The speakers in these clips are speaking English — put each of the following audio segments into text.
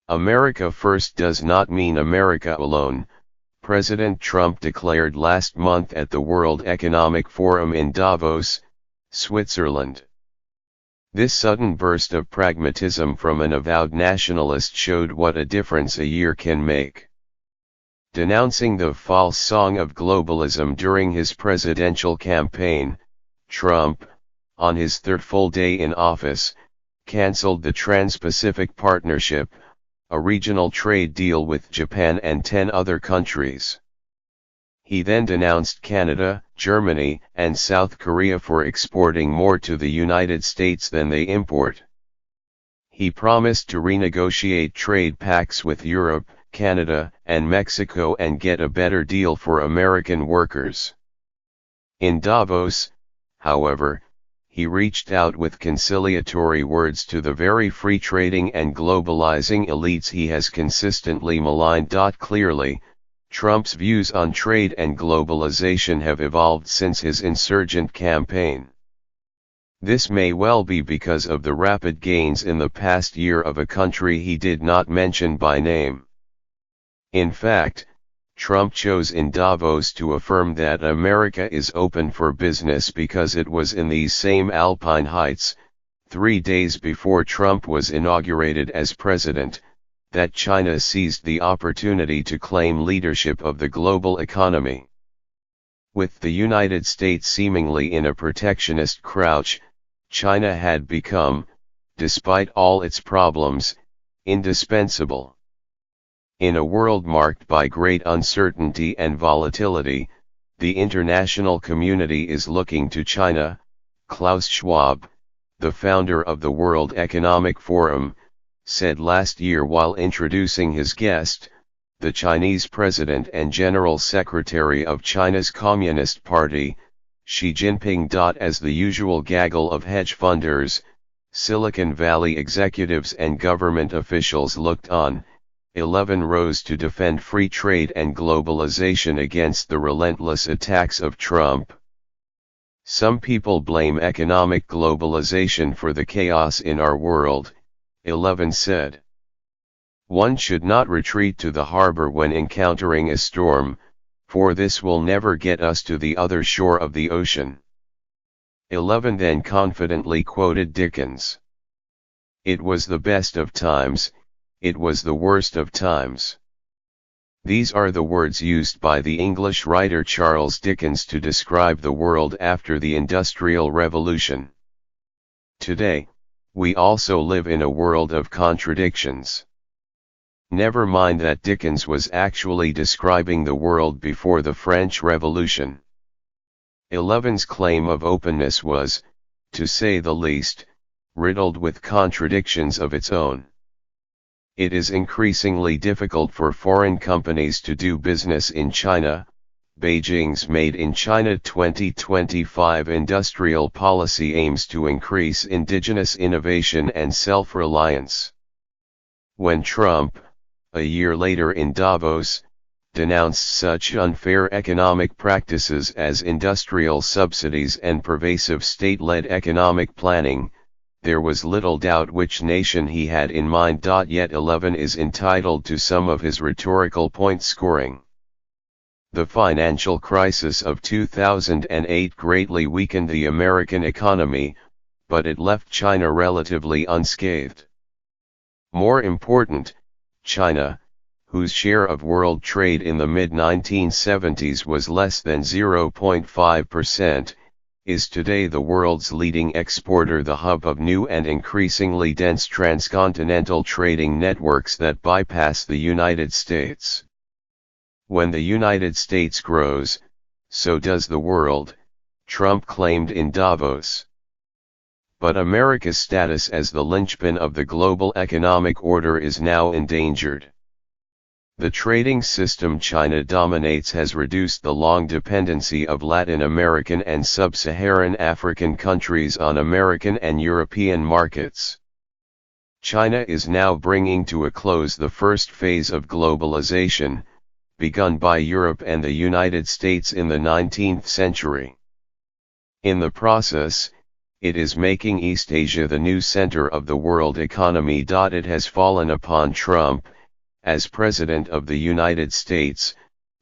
America first does not mean America alone, President Trump declared last month at the World Economic Forum in Davos, Switzerland. This sudden burst of pragmatism from an avowed nationalist showed what a difference a year can make. Denouncing the false song of globalism during his presidential campaign, Trump, on his third full day in office, canceled the Trans-Pacific Partnership, a regional trade deal with Japan and 10 other countries. He then denounced Canada, Germany, and South Korea for exporting more to the United States than they import. He promised to renegotiate trade pacts with Europe, Canada, and Mexico and get a better deal for American workers. In Davos, however, he reached out with conciliatory words to the very free trading and globalizing elites he has consistently maligned. Clearly, Trump's views on trade and globalization have evolved since his insurgent campaign. This may well be because of the rapid gains in the past year of a country he did not mention by name. In fact, Trump chose in Davos to affirm that America is open for business because it was in these same Alpine Heights, 3 days before Trump was inaugurated as president, that China seized the opportunity to claim leadership of the global economy. With the United States seemingly in a protectionist crouch, China had become, despite all its problems, indispensable. In a world marked by great uncertainty and volatility, the international community is looking to China. Klaus Schwab, the founder of the World Economic Forum, said last year while introducing his guest, the Chinese President and General Secretary of China's Communist Party, Xi Jinping. As the usual gaggle of hedge funders, Silicon Valley executives and government officials looked on, 11 rose to defend free trade and globalization against the relentless attacks of Trump. Some people blame economic globalization for the chaos in our world, 11 said. One should not retreat to the harbor when encountering a storm, for this will never get us to the other shore of the ocean. 11 then confidently quoted Dickens. It was the best of times, it was the worst of times. These are the words used by the English writer Charles Dickens to describe the world after the Industrial Revolution. Today, we also live in a world of contradictions. Never mind that Dickens was actually describing the world before the French Revolution. 11's claim of openness was, to say the least, riddled with contradictions of its own. It is increasingly difficult for foreign companies to do business in China. Beijing's Made in China 2025 industrial policy aims to increase indigenous innovation and self-reliance. When Trump, a year later in Davos, denounced such unfair economic practices as industrial subsidies and pervasive state-led economic planning, there was little doubt which nation he had in mind. Yet 11 is entitled to some of his rhetorical point scoring. The financial crisis of 2008 greatly weakened the American economy, but it left China relatively unscathed. More important, China, whose share of world trade in the mid-1970s was less than 0.5%, is today the world's leading exporter, the hub of new and increasingly dense transcontinental trading networks that bypass the United States. When the United States grows, so does the world, Trump claimed in Davos. But America's status as the linchpin of the global economic order is now endangered. The trading system China dominates has reduced the long dependency of Latin American and sub-Saharan African countries on American and European markets. China is now bringing to a close the first phase of globalization, begun by Europe and the United States in the 19th century. In the process, it is making East Asia the new center of the world economy. It has fallen upon Trump, as President of the United States,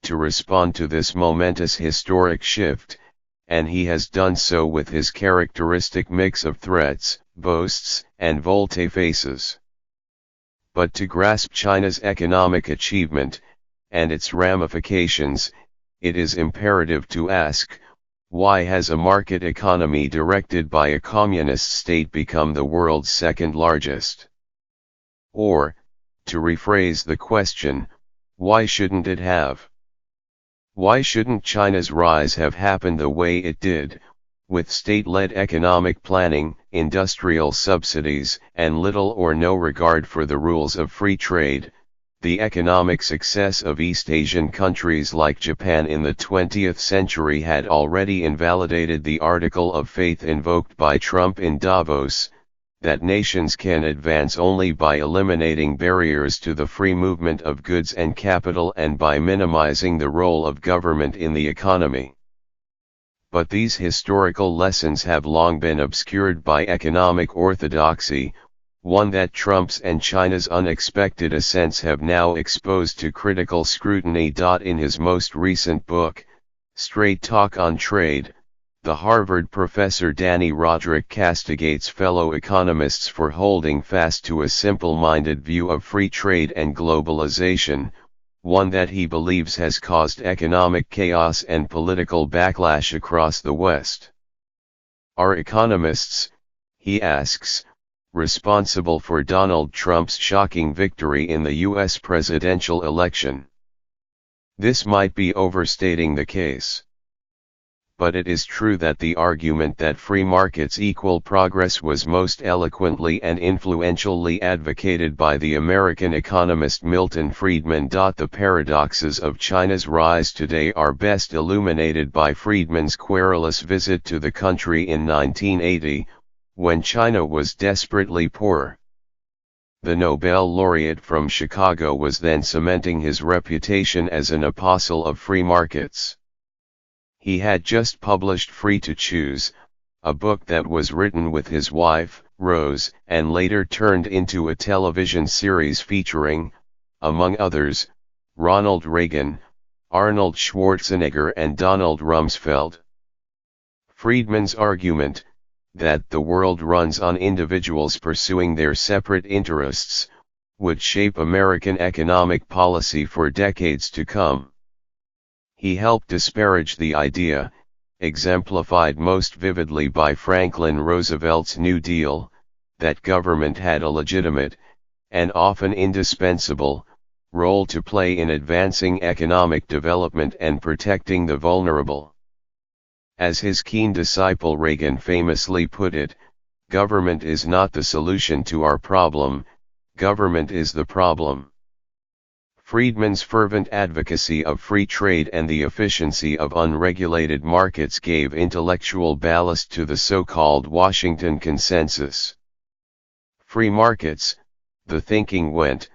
to respond to this momentous historic shift, and he has done so with his characteristic mix of threats, boasts, and volte-faces. But to grasp China's economic achievement, and its ramifications, it is imperative to ask, why has a market economy directed by a communist state become the world's second largest? Or, to rephrase the question, why shouldn't it have? Why shouldn't China's rise have happened the way it did, with state-led economic planning, industrial subsidies, and little or no regard for the rules of free trade? The economic success of East Asian countries like Japan in the 20th century had already invalidated the article of faith invoked by Trump in Davos, that nations can advance only by eliminating barriers to the free movement of goods and capital and by minimizing the role of government in the economy. But these historical lessons have long been obscured by economic orthodoxy, one that Trump's and China's unexpected ascents have now exposed to critical scrutiny. In his most recent book, Straight Talk on Trade, the Harvard professor Danny Roderick castigates fellow economists for holding fast to a simple-minded view of free trade and globalization, one that he believes has caused economic chaos and political backlash across the West. Are economists, he asks, responsible for Donald Trump's shocking victory in the U.S. presidential election? This might be overstating the case. But it is true that the argument that free markets equal progress was most eloquently and influentially advocated by the American economist Milton Friedman. The paradoxes of China's rise today are best illuminated by Friedman's querulous visit to the country in 1980, when China was desperately poor. The Nobel laureate from Chicago was then cementing his reputation as an apostle of free markets. He had just published Free to Choose, a book that was written with his wife, Rose, and later turned into a television series featuring, among others, Ronald Reagan, Arnold Schwarzenegger and Donald Rumsfeld. Friedman's argument, that the world runs on individuals pursuing their separate interests, would shape American economic policy for decades to come. He helped disparage the idea, exemplified most vividly by Franklin Roosevelt's New Deal, that government had a legitimate, and often indispensable, role to play in advancing economic development and protecting the vulnerable. As his keen disciple Reagan famously put it, government is not the solution to our problem, government is the problem. Friedman's fervent advocacy of free trade and the efficiency of unregulated markets gave intellectual ballast to the so-called Washington Consensus. Free markets, the thinking went,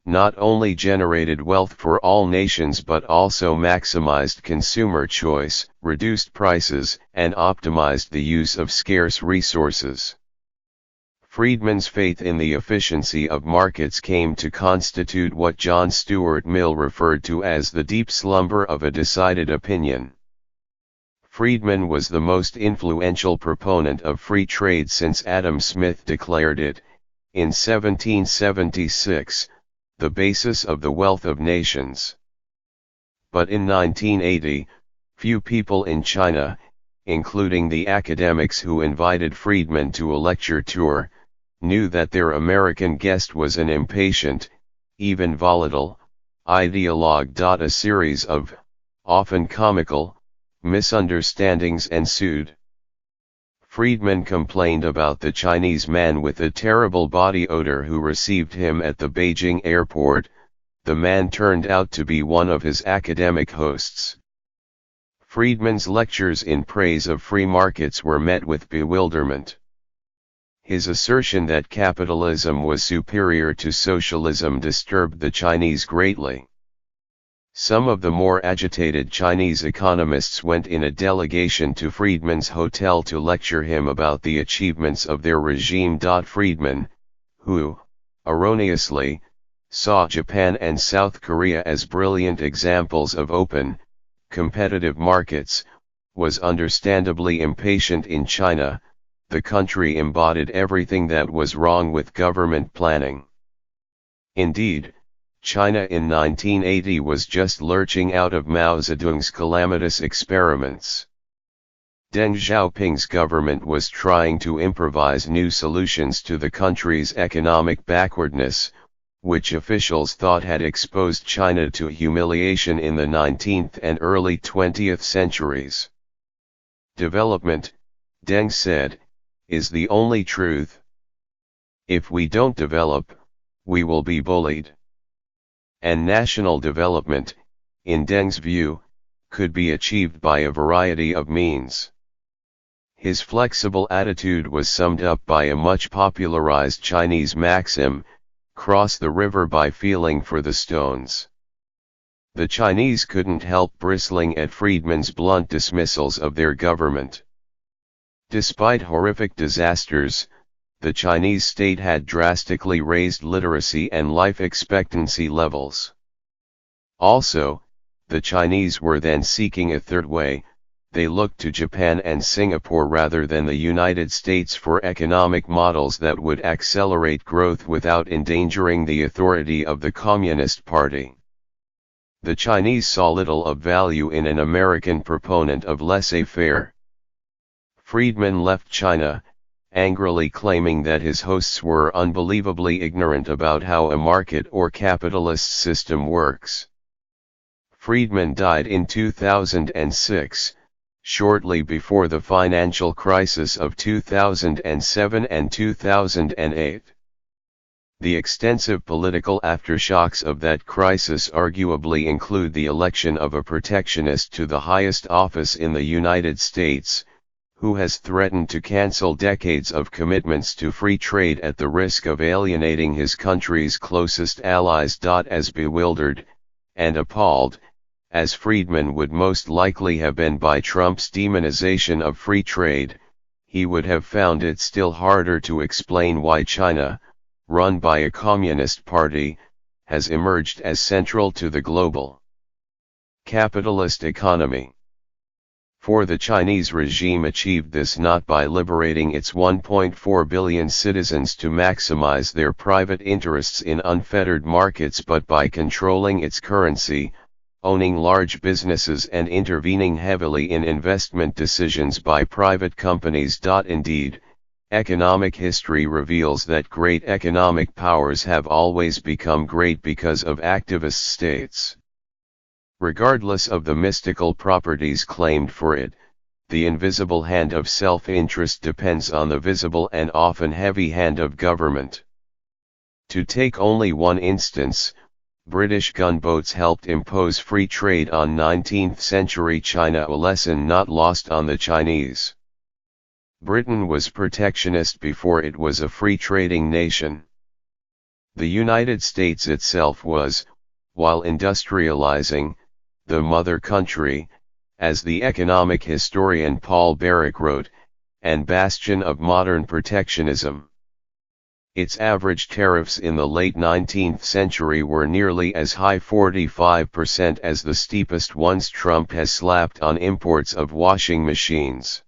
not only generated wealth for all nations but also maximized consumer choice, reduced prices, and optimized the use of scarce resources. Friedman's faith in the efficiency of markets came to constitute what John Stuart Mill referred to as the deep slumber of a decided opinion. Friedman was the most influential proponent of free trade since Adam Smith declared it, in 1776, the basis of the wealth of nations. But in 1980, few people in China, including the academics who invited Friedman to a lecture tour, knew that their American guest was an impatient, even volatile, ideologue. A series of, often comical, misunderstandings ensued. Friedman complained about the Chinese man with a terrible body odor who received him at the Beijing airport. The man turned out to be one of his academic hosts. Friedman's lectures in praise of free markets were met with bewilderment. His assertion that capitalism was superior to socialism disturbed the Chinese greatly. Some of the more agitated Chinese economists went in a delegation to Friedman's hotel to lecture him about the achievements of their regime. Friedman, who, erroneously, saw Japan and South Korea as brilliant examples of open, competitive markets, was understandably impatient. In China, the country embodied everything that was wrong with government planning. Indeed, China in 1980 was just lurching out of Mao Zedong's calamitous experiments. Deng Xiaoping's government was trying to improvise new solutions to the country's economic backwardness, which officials thought had exposed China to humiliation in the 19th and early 20th centuries. Development, Deng said, is the only truth. If we don't develop, we will be bullied. And national development, in Deng's view, could be achieved by a variety of means. His flexible attitude was summed up by a much popularized Chinese maxim, cross the river by feeling for the stones. The Chinese couldn't help bristling at Friedman's blunt dismissals of their government. Despite horrific disasters, the Chinese state had drastically raised literacy and life expectancy levels. Also, the Chinese were then seeking a third way. They looked to Japan and Singapore rather than the United States for economic models that would accelerate growth without endangering the authority of the Communist Party. The Chinese saw little of value in an American proponent of laissez-faire. Friedman left China, angrily claiming that his hosts were unbelievably ignorant about how a market or capitalist system works. Friedman died in 2006, shortly before the financial crisis of 2007 and 2008. The extensive political aftershocks of that crisis arguably include the election of a protectionist to the highest office in the United States, who has threatened to cancel decades of commitments to free trade at the risk of alienating his country's closest allies. As bewildered, and appalled, as Friedman would most likely have been by Trump's demonization of free trade, he would have found it still harder to explain why China, run by a communist party, has emerged as central to the global capitalist economy. For the Chinese regime achieved this not by liberating its 1.4 billion citizens to maximize their private interests in unfettered markets, but by controlling its currency, owning large businesses and intervening heavily in investment decisions by private companies. Indeed, economic history reveals that great economic powers have always become great because of activist states. Regardless of the mystical properties claimed for it, the invisible hand of self-interest depends on the visible and often heavy hand of government. To take only one instance, British gunboats helped impose free trade on 19th-century China, a lesson not lost on the Chinese. Britain was protectionist before it was a free trading nation. The United States itself was, while industrializing, the mother country, as the economic historian Paul Barrick wrote, and bastion of modern protectionism. Its average tariffs in the late 19th century were nearly as high, 45%, as the steepest ones Trump has slapped on imports of washing machines.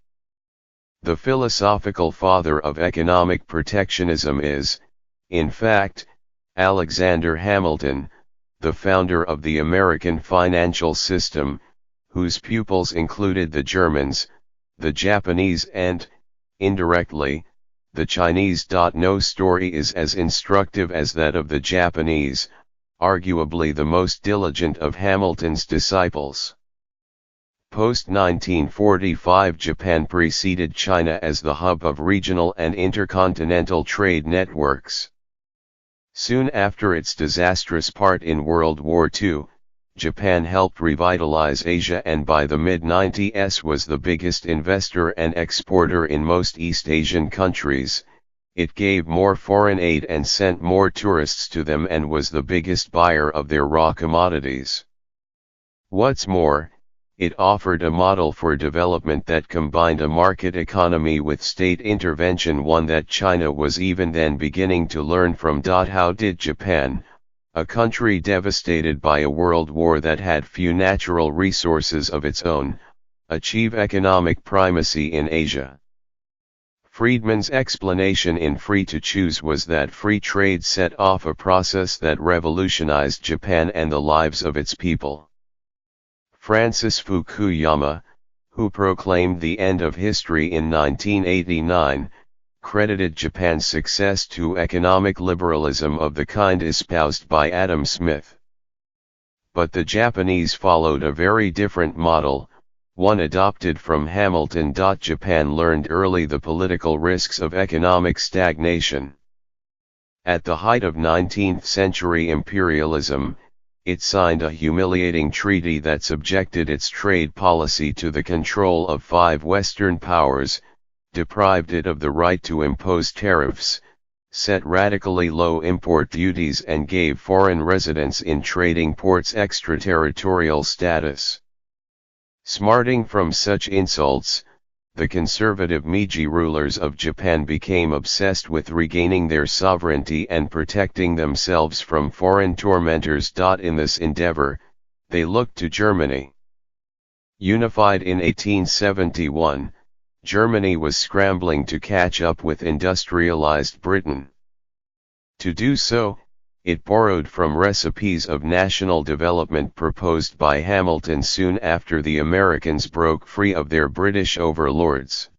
The philosophical father of economic protectionism is, in fact, Alexander Hamilton, the founder of the American financial system, whose pupils included the Germans, the Japanese and, indirectly, the Chinese. No story is as instructive as that of the Japanese, arguably the most diligent of Hamilton's disciples. Post-1945 Japan preceded China as the hub of regional and intercontinental trade networks. Soon after its disastrous part in World War II, Japan helped revitalize Asia and by the mid-90s was the biggest investor and exporter in most East Asian countries. It gave more foreign aid and sent more tourists to them and was the biggest buyer of their raw commodities. What's more, it offered a model for development that combined a market economy with state intervention, one that China was even then beginning to learn from. How did Japan, a country devastated by a world war that had few natural resources of its own, achieve economic primacy in Asia? Friedman's explanation in Free to Choose was that free trade set off a process that revolutionized Japan and the lives of its people. Francis Fukuyama, who proclaimed the end of history in 1989, credited Japan's success to economic liberalism of the kind espoused by Adam Smith. But the Japanese followed a very different model, one adopted from Hamilton. Japan learned early the political risks of economic stagnation. At the height of 19th century imperialism, it signed a humiliating treaty that subjected its trade policy to the control of 5 Western powers, deprived it of the right to impose tariffs, set radically low import duties, and gave foreign residents in trading ports extraterritorial status. Smarting from such insults, the conservative Meiji rulers of Japan became obsessed with regaining their sovereignty and protecting themselves from foreign tormentors. In this endeavor, they looked to Germany. Unified in 1871, Germany was scrambling to catch up with industrialized Britain. To do so, it borrowed from recipes of national development proposed by Hamilton soon after the Americans broke free of their British overlords.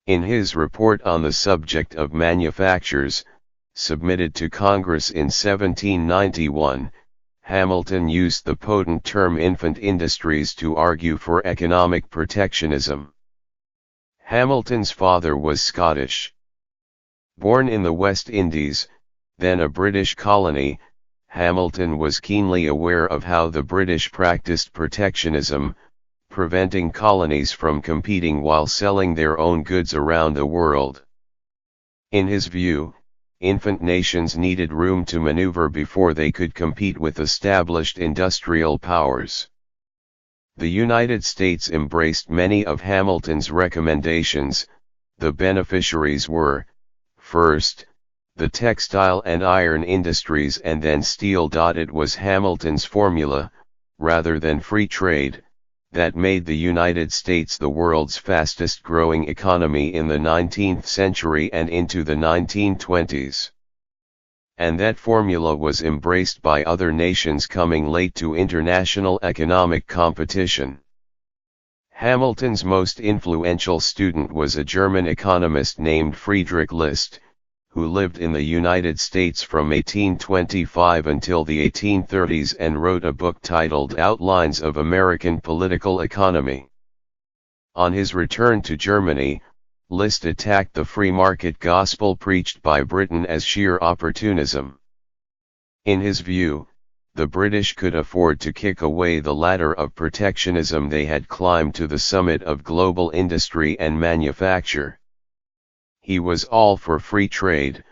In his report on the subject of manufactures, submitted to Congress in 1791, Hamilton used the potent term infant industries to argue for economic protectionism. Hamilton's father was Scottish. Born in the West Indies, then a British colony, Hamilton was keenly aware of how the British practiced protectionism, preventing colonies from competing while selling their own goods around the world. In his view, infant nations needed room to maneuver before they could compete with established industrial powers. The United States embraced many of Hamilton's recommendations. The beneficiaries were, first, the textile and iron industries, and then steel. It was Hamilton's formula, rather than free trade, that made the United States the world's fastest growing economy in the 19th century and into the 1920s. And that formula was embraced by other nations coming late to international economic competition. Hamilton's most influential student was a German economist named Friedrich List, who lived in the United States from 1825 until the 1830s and wrote a book titled Outlines of American Political Economy. On his return to Germany, List attacked the free market gospel preached by Britain as sheer opportunism. In his view, the British could afford to kick away the ladder of protectionism they had climbed to the summit of global industry and manufacture. He was all for free trade,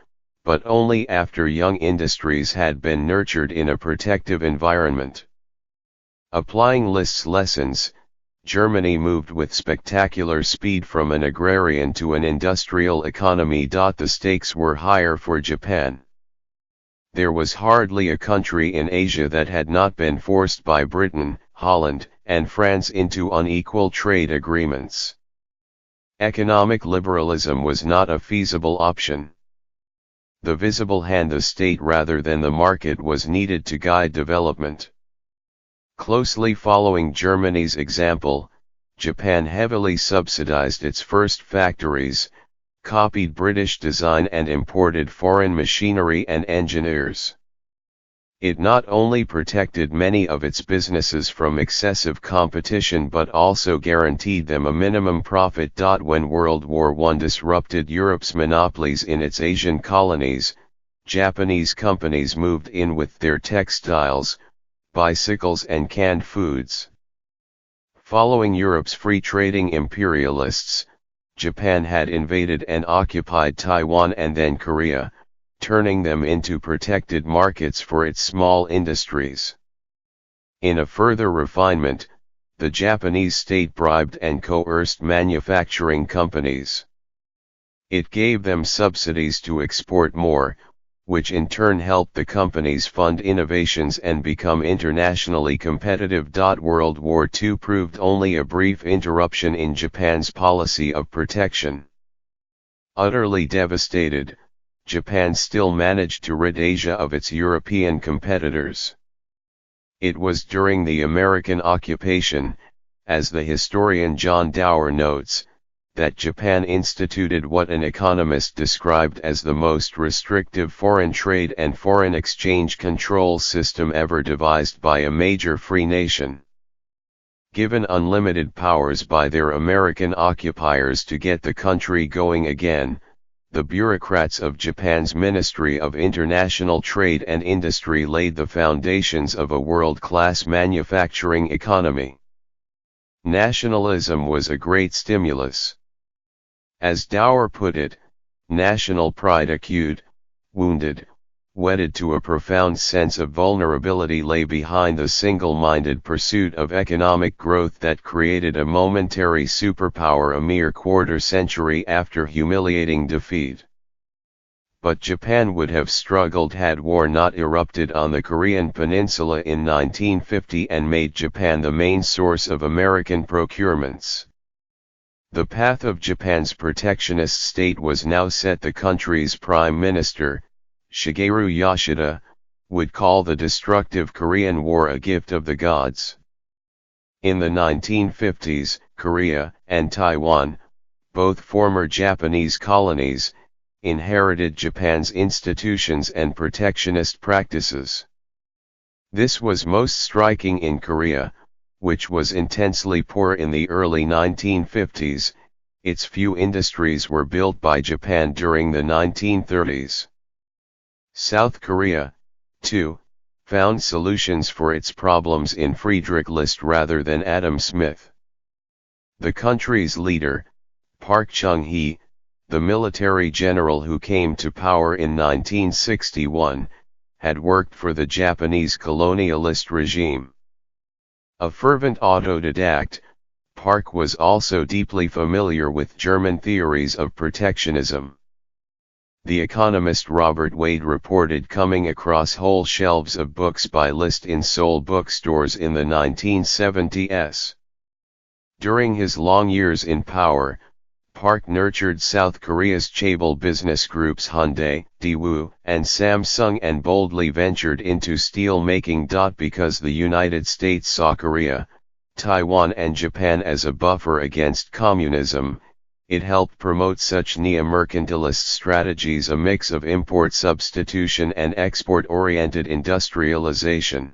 but only after young industries had been nurtured in a protective environment. Applying List's lessons, Germany moved with spectacular speed from an agrarian to an industrial economy. The stakes were higher for Japan. There was hardly a country in Asia that had not been forced by Britain, Holland, and France into unequal trade agreements. Economic liberalism was not a feasible option. The visible hand, the state rather than the market, was needed to guide development. Closely following Germany's example, Japan heavily subsidized its first factories, copied British design, and imported foreign machinery and engineers. It not only protected many of its businesses from excessive competition but also guaranteed them a minimum profit. When World War I disrupted Europe's monopolies in its Asian colonies, Japanese companies moved in with their textiles, bicycles, and canned foods. Following Europe's free trading imperialists, Japan had invaded and occupied Taiwan and then Korea, turning them into protected markets for its small industries. In a further refinement, the Japanese state bribed and coerced manufacturing companies. It gave them subsidies to export more, which in turn helped the companies fund innovations and become internationally competitive. World War II proved only a brief interruption in Japan's policy of protection. Utterly devastated, Japan still managed to rid Asia of its European competitors. It was during the American occupation, as the historian John Dower notes, that Japan instituted what an economist described as the most restrictive foreign trade and foreign exchange control system ever devised by a major free nation. Given unlimited powers by their American occupiers to get the country going again, the bureaucrats of Japan's Ministry of International Trade and Industry laid the foundations of a world-class manufacturing economy. Nationalism was a great stimulus. As Dower put it, national pride acute, wounded, wedded to a profound sense of vulnerability lay behind the single-minded pursuit of economic growth that created a momentary superpower a mere quarter-century after humiliating defeat. But Japan would have struggled had war not erupted on the Korean peninsula in 1950 and made Japan the main source of American procurements. The path of Japan's protectionist state was now set. The country's Prime Minister, Shigeru Yoshida, would call the destructive Korean War a gift of the gods. In the 1950s, Korea and Taiwan, both former Japanese colonies, inherited Japan's institutions and protectionist practices. This was most striking in Korea, which was intensely poor in the early 1950s. Its few industries were built by Japan during the 1930s. South Korea, too, found solutions for its problems in Friedrich List rather than Adam Smith. The country's leader, Park Chung-hee, the military general who came to power in 1961, had worked for the Japanese colonialist regime. A fervent autodidact, Park was also deeply familiar with German theories of protectionism. The economist Robert Wade reported coming across whole shelves of books by List in Seoul bookstores in the 1970s. During his long years in power, Park nurtured South Korea's chaebol business groups Hyundai, Daewoo, and Samsung and boldly ventured into steel making. Because the United States saw Korea, Taiwan and Japan as a buffer against communism, it helped promote such neo-mercantilist strategies, a mix of import substitution and export-oriented industrialization.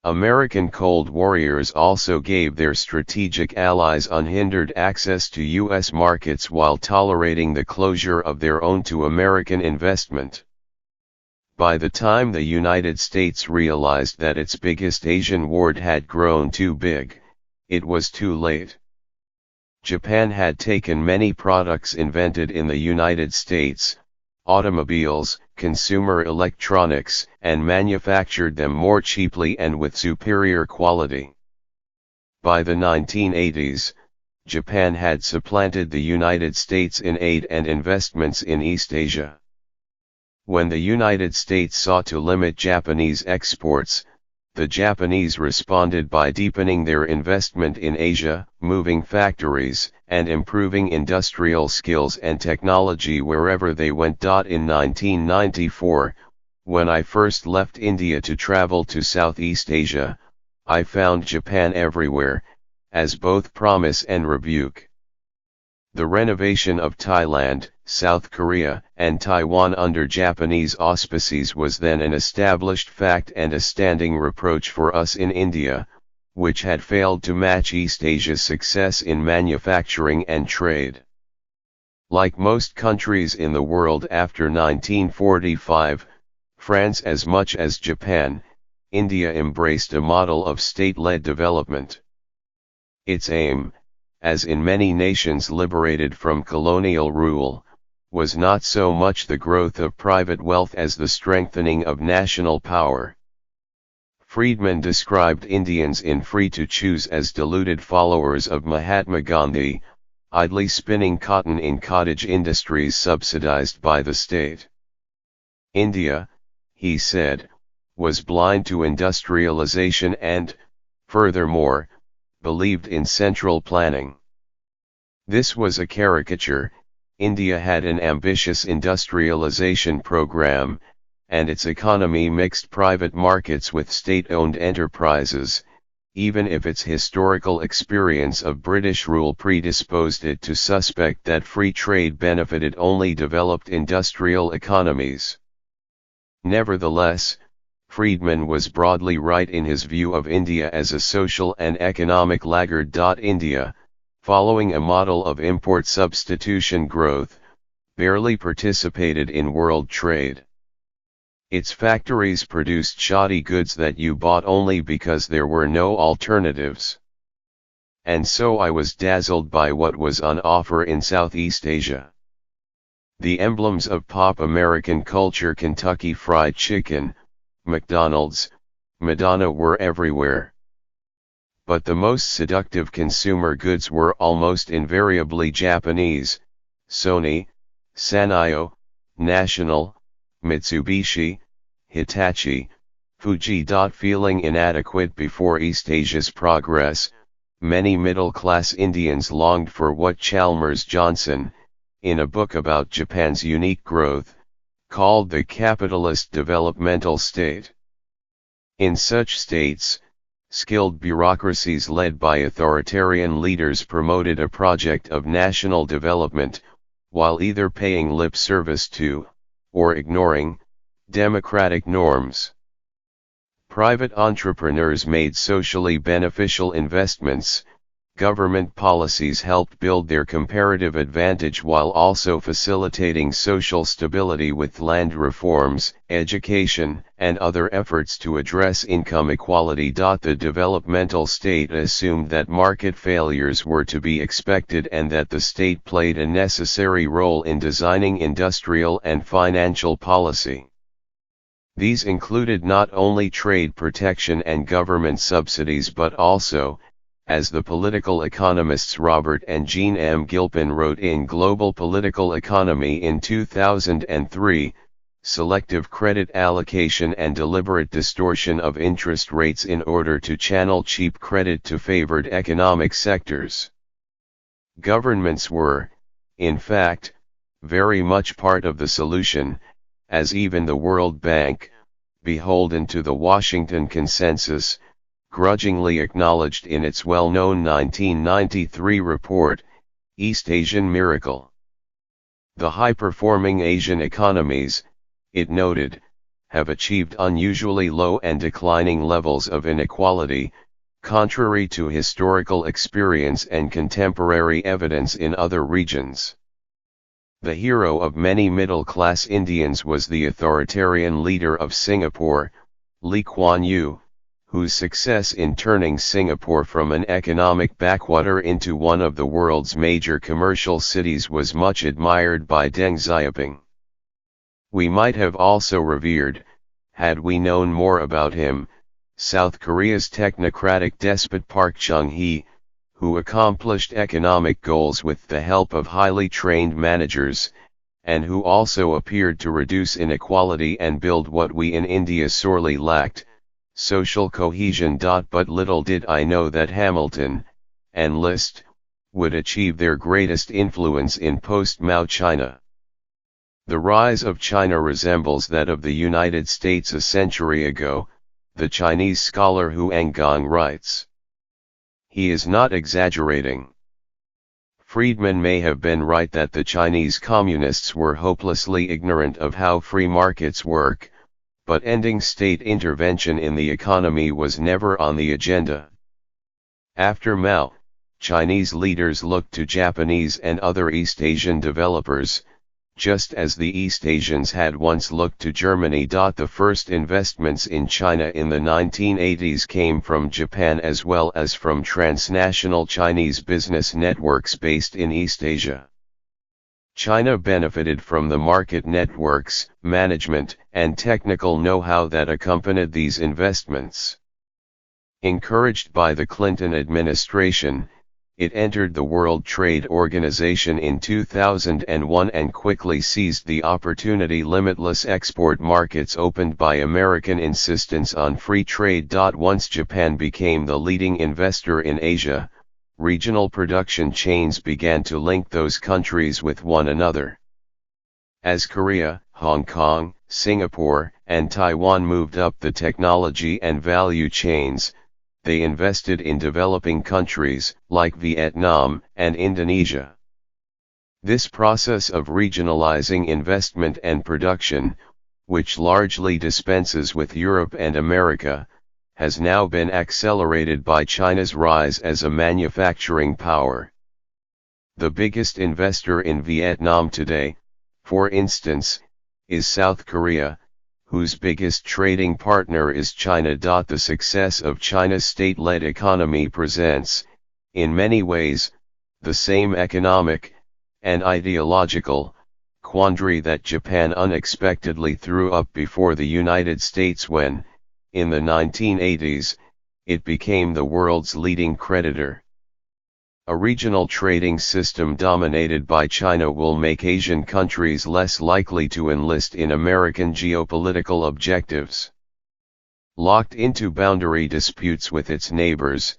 American Cold Warriors also gave their strategic allies unhindered access to U.S. markets while tolerating the closure of their own to American investment. By the time the United States realized that its biggest Asian ward had grown too big, it was too late. Japan had taken many products invented in the United States, automobiles, consumer electronics, and manufactured them more cheaply and with superior quality. By the 1980s, Japan had supplanted the United States in aid and investments in East Asia. When the United States sought to limit Japanese exports, the Japanese responded by deepening their investment in Asia, moving factories, and improving industrial skills and technology wherever they went. In 1994, when I first left India to travel to Southeast Asia, I found Japan everywhere, as both promise and rebuke. The renovation of Thailand, South Korea, and Taiwan under Japanese auspices was then an established fact and a standing reproach for us in India, which had failed to match East Asia's success in manufacturing and trade. Like most countries in the world after 1945, France as much as Japan, India embraced a model of state-led development. Its aim, as in many nations liberated from colonial rule, was not so much the growth of private wealth as the strengthening of national power. Friedman described Indians in Free to Choose as deluded followers of Mahatma Gandhi, idly spinning cotton in cottage industries subsidized by the state. India, he said, was blind to industrialization and, furthermore, believed in central planning. This was a caricature. India had an ambitious industrialization program, and its economy mixed private markets with state-owned enterprises, even if its historical experience of British rule predisposed it to suspect that free trade benefited only developed industrial economies. Nevertheless, Friedman was broadly right in his view of India as a social and economic laggard. India, following a model of import substitution growth, barely participated in world trade. Its factories produced shoddy goods that you bought only because there were no alternatives. And so I was dazzled by what was on offer in Southeast Asia. The emblems of pop American culture, Kentucky Fried Chicken, McDonald's, Madonna, were everywhere. But the most seductive consumer goods were almost invariably Japanese: Sony, Sanyo, National, Mitsubishi, Hitachi, Fuji. Feeling inadequate before East Asia's progress, many middle-class Indians longed for what Chalmers Johnson, in a book about Japan's unique growth, called the capitalist developmental state. In such states, skilled bureaucracies led by authoritarian leaders promoted a project of national development, while either paying lip service to, or ignoring, democratic norms. Private entrepreneurs made socially beneficial investments. Government policies helped build their comparative advantage while also facilitating social stability with land reforms, education, and other efforts to address income equality. The developmental state assumed that market failures were to be expected and that the state played a necessary role in designing industrial and financial policy. These included not only trade protection and government subsidies but also, as the political economists Robert and Jean M. Gilpin wrote in Global Political Economy in 2003, selective credit allocation and deliberate distortion of interest rates in order to channel cheap credit to favored economic sectors. Governments were, in fact, very much part of the solution, as even the World Bank, beholden to the Washington Consensus, grudgingly acknowledged in its well-known 1993 report, East Asian Miracle. The high-performing Asian economies, it noted, have achieved unusually low and declining levels of inequality, contrary to historical experience and contemporary evidence in other regions. The hero of many middle-class Indians was the authoritarian leader of Singapore, Lee Kuan Yew, whose success in turning Singapore from an economic backwater into one of the world's major commercial cities was much admired by Deng Xiaoping. We might have also revered, had we known more about him, South Korea's technocratic despot Park Chung-hee, who accomplished economic goals with the help of highly trained managers, and who also appeared to reduce inequality and build what we in India sorely lacked, social cohesion. But little did I know that Hamilton, and Liszt, would achieve their greatest influence in post-Mao China. The rise of China resembles that of the United States a century ago, the Chinese scholar Huang Gong writes. He is not exaggerating. Friedman may have been right that the Chinese communists were hopelessly ignorant of how free markets work, but ending state intervention in the economy was never on the agenda. After Mao, Chinese leaders looked to Japanese and other East Asian developers, just as the East Asians had once looked to Germany. The first investments in China in the 1980s came from Japan as well as from transnational Chinese business networks based in East Asia. China benefited from the market networks, management, and technical know-how that accompanied these investments. Encouraged by the Clinton administration, it entered the World Trade Organization in 2001 and quickly seized the opportunity limitless export markets opened by American insistence on free trade. Once Japan became the leading investor in Asia, regional production chains began to link those countries with one another. As Korea, Hong Kong, Singapore, and Taiwan moved up the technology and value chains, they invested in developing countries, like Vietnam and Indonesia. This process of regionalizing investment and production, which largely dispenses with Europe and America, has now been accelerated by China's rise as a manufacturing power. The biggest investor in Vietnam today, for instance, is South Korea, whose biggest trading partner is China. The success of China's state-led economy presents, in many ways, the same economic and ideological quandary that Japan unexpectedly threw up before the United States when, in the 1980s, it became the world's leading creditor. A regional trading system dominated by China will make Asian countries less likely to enlist in American geopolitical objectives. Locked into boundary disputes with its neighbors,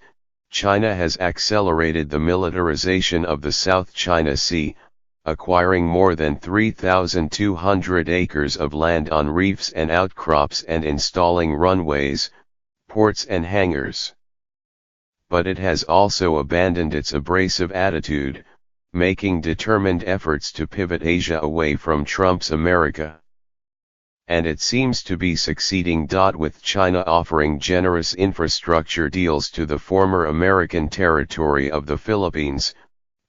China has accelerated the militarization of the South China Sea, acquiring more than 3,200 acres of land on reefs and outcrops and installing runways, ports and hangars. But it has also abandoned its abrasive attitude, making determined efforts to pivot Asia away from Trump's America. And it seems to be succeeding. With China offering generous infrastructure deals to the former American territory of the Philippines,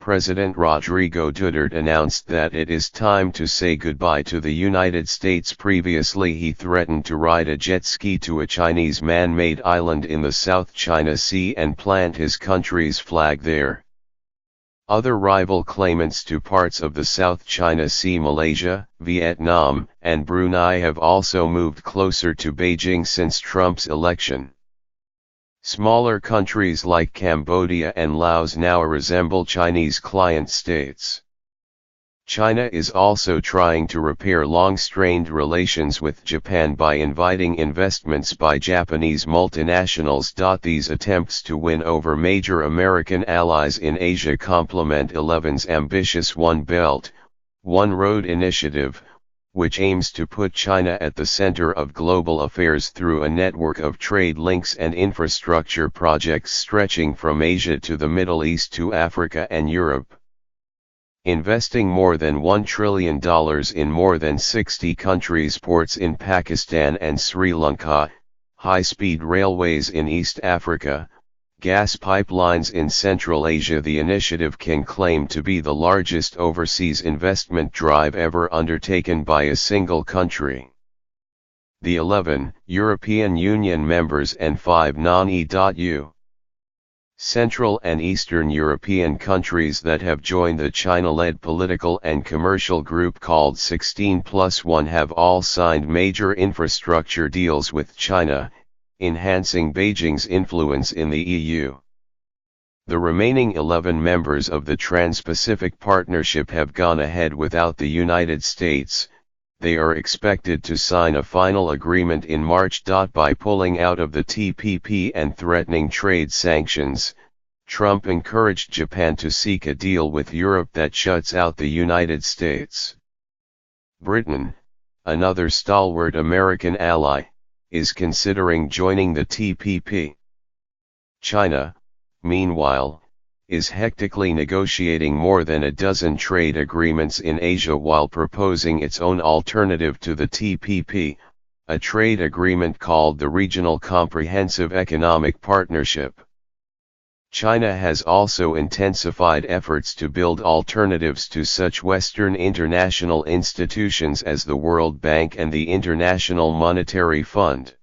President Rodrigo Duterte announced that it is time to say goodbye to the United States. Previously he threatened to ride a jet ski to a Chinese man-made island in the South China Sea and plant his country's flag there. Other rival claimants to parts of the South China Sea, Malaysia, Vietnam, and Brunei, have also moved closer to Beijing since Trump's election. Smaller countries like Cambodia and Laos now resemble Chinese client states. China is also trying to repair long-strained relations with Japan by inviting investments by Japanese multinationals. These attempts to win over major American allies in Asia complement 11's ambitious One Belt, One Road initiative, which aims to put China at the center of global affairs through a network of trade links and infrastructure projects stretching from Asia to the Middle East to Africa and Europe. Investing more than $1 trillion in more than 60 countries, ports in Pakistan and Sri Lanka, high-speed railways in East Africa, gas pipelines in Central Asia, the initiative can claim to be the largest overseas investment drive ever undertaken by a single country. The 11 European Union members and 5 non-EU Central and Eastern European countries that have joined the China-led political and commercial group called 16+1 have all signed major infrastructure deals with China, enhancing Beijing's influence in the EU. The remaining 11 members of the Trans-Pacific Partnership have gone ahead without the United States. They are expected to sign a final agreement in March. By pulling out of the TPP and threatening trade sanctions, Trump encouraged Japan to seek a deal with Europe that shuts out the United States. Britain, another stalwart American ally, is considering joining the TPP. China, meanwhile, is hectically negotiating more than a dozen trade agreements in Asia while proposing its own alternative to the TPP, a trade agreement called the Regional Comprehensive Economic Partnership. China has also intensified efforts to build alternatives to such Western international institutions as the World Bank and the International Monetary Fund.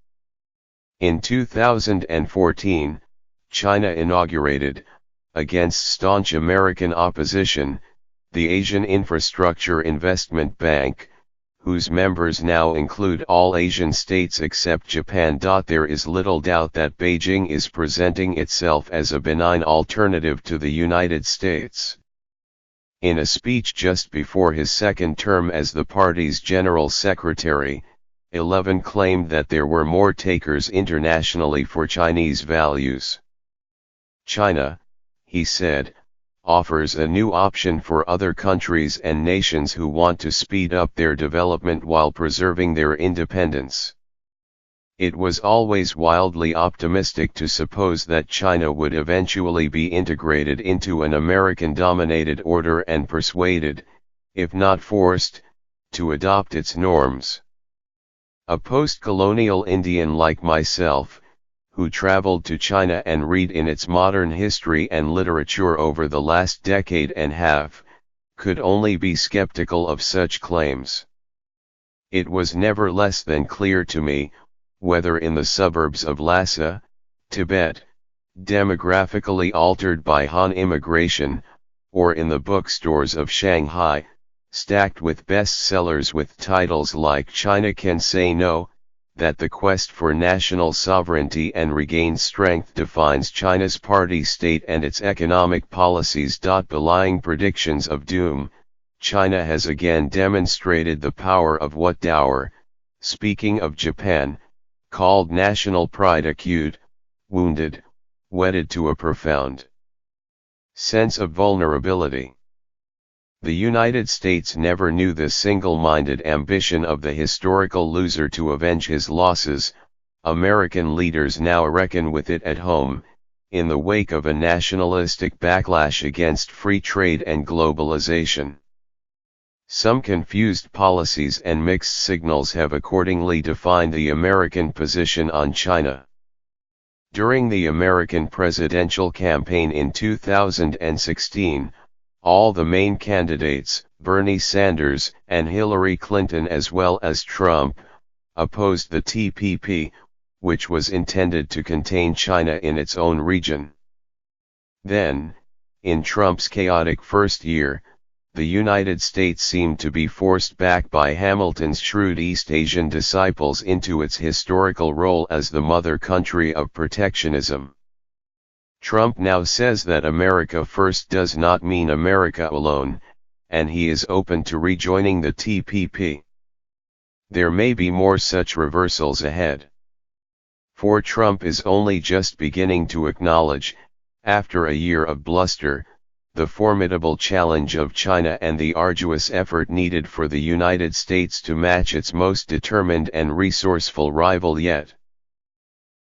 In 2014, China inaugurated, against staunch American opposition, the Asian Infrastructure Investment Bank, whose members now include all Asian states except Japan. There is little doubt that Beijing is presenting itself as a benign alternative to the United States. In a speech just before his second term as the party's general secretary, 11 claimed that there were more takers internationally for Chinese values. China, he said, offers a new option for other countries and nations who want to speed up their development while preserving their independence. It was always wildly optimistic to suppose that China would eventually be integrated into an American-dominated order and persuaded, if not forced, to adopt its norms. A post-colonial Indian like myself, who traveled to China and read in its modern history and literature over the last decade and half, could only be skeptical of such claims. It was never less than clear to me, whether in the suburbs of Lhasa, Tibet, demographically altered by Han immigration, or in the bookstores of Shanghai, stacked with bestsellers with titles like China Can Say No, that the quest for national sovereignty and regained strength defines China's party state and its economic policies. Belying predictions of doom, China has again demonstrated the power of what Dower, speaking of Japan, called national pride acute, wounded, wedded to a profound sense of vulnerability. The United States never knew the single-minded ambition of the historical loser to avenge his losses. American leaders now reckon with it at home, in the wake of a nationalistic backlash against free trade and globalization. Some confused policies and mixed signals have accordingly defined the American position on China. During the American presidential campaign in 2016, all the main candidates, Bernie Sanders and Hillary Clinton as well as Trump, opposed the TPP, which was intended to contain China in its own region. Then, in Trump's chaotic first year, the United States seemed to be forced back by Hamilton's shrewd East Asian disciples into its historical role as the mother country of protectionism. Trump now says that America first does not mean America alone, and he is open to rejoining the TPP. There may be more such reversals ahead. For Trump is only just beginning to acknowledge, after a year of bluster, the formidable challenge of China and the arduous effort needed for the United States to match its most determined and resourceful rival yet.